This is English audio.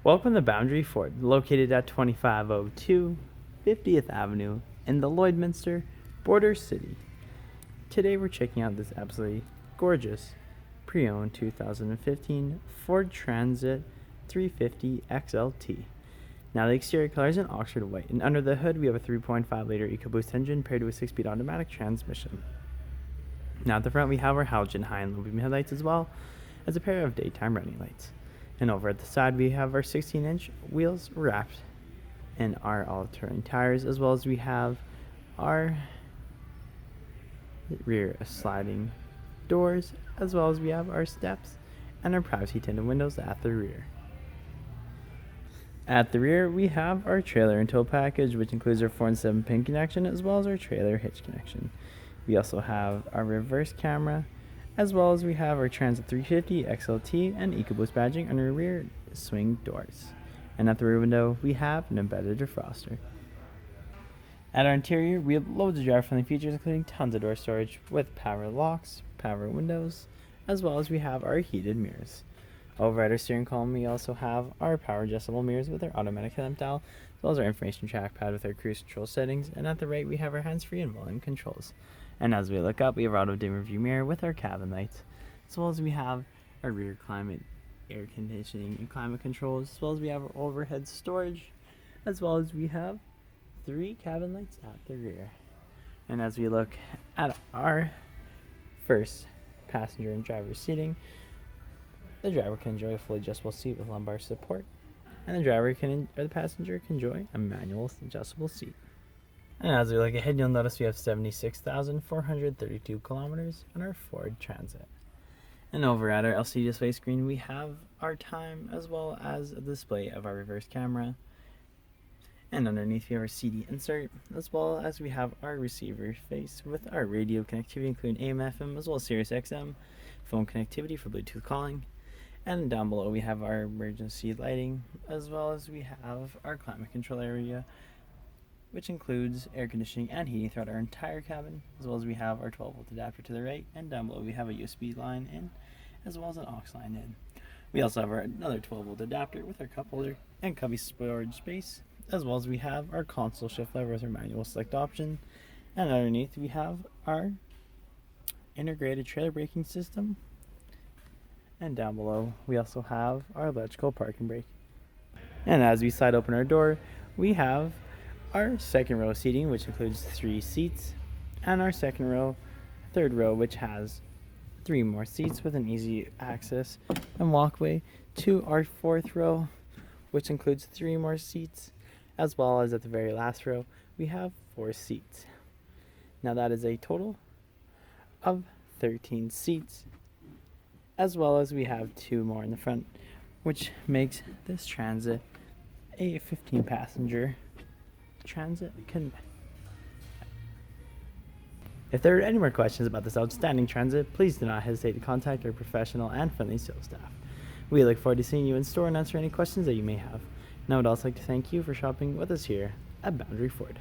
Welcome to Boundary Ford, located at 2502 50th Avenue in the Lloydminster Border City. Today we're checking out this absolutely gorgeous pre-owned 2015 Ford Transit 350 XLT. Now the exterior color is in Oxford white, and under the hood we have a 3.5 liter EcoBoost engine paired with a 6-speed automatic transmission. Now at the front we have our halogen high and low beam headlights as well as a pair of daytime running lights. And over at the side we have our 16-inch wheels wrapped in our all-terrain tires, as well as we have our rear sliding doors, as well as we have our steps and our privacy tinted windows at the rear. At the rear we have our trailer and tow package, which includes our 4 and 7 pin connection as well as our trailer hitch connection. We also have our reverse camera, as well as we have our Transit 350 XLT and EcoBoost badging on our rear swing doors. And at the rear window we have an embedded defroster. At our interior we have loads of driver-friendly features, including tons of door storage with power locks, power windows, as well as we have our heated mirrors. Over at our steering column we also have our power adjustable mirrors with our automatic headlamp dial, as well as our information trackpad with our cruise control settings, and at the right we have our hands-free and volume controls. And as we look up we have our auto dim review mirror with our cabin lights, as well as we have our rear climate air conditioning and climate controls, as well as we have our overhead storage, as well as we have 3 cabin lights at the rear. And as we look at our first passenger and driver seating, the driver can enjoy a fully adjustable seat with lumbar support, and the passenger can enjoy a manual adjustable seat. And as we look ahead, you'll notice we have 76,432 kilometers on our Ford Transit. And over at our LCD display screen we have our time, as well as a display of our reverse camera. And underneath we have our CD insert, as well as we have our receiver face with our radio connectivity, including AM, FM, as well as Sirius XM, phone connectivity for Bluetooth calling. And down below we have our emergency lighting, as well as we have our climate control area, which includes air conditioning and heating throughout our entire cabin, as well as we have our 12-volt adapter to the right, and down below we have a USB line in, as well as an aux line in. We also have another 12-volt adapter with our cup holder and cubby storage space, as well as we have our console shift lever with our manual select option, and underneath we have our integrated trailer braking system, and down below we also have our electrical parking brake. And as we slide open our door we have our second row seating, which includes 3 seats, and our third row, which has 3 more seats with an easy access and walkway, to our 4th row, which includes 3 more seats, as well as at the very last row we have 4 seats. Now that is a total of 13 seats, as well as we have 2 more in the front, which makes this Transit a 15-passenger Transit. If there are any more questions about this outstanding Transit, please do not hesitate to contact our professional and friendly sales staff. We look forward to seeing you in store and answer any questions that you may have. And I would also like to thank you for shopping with us here at Boundary Ford.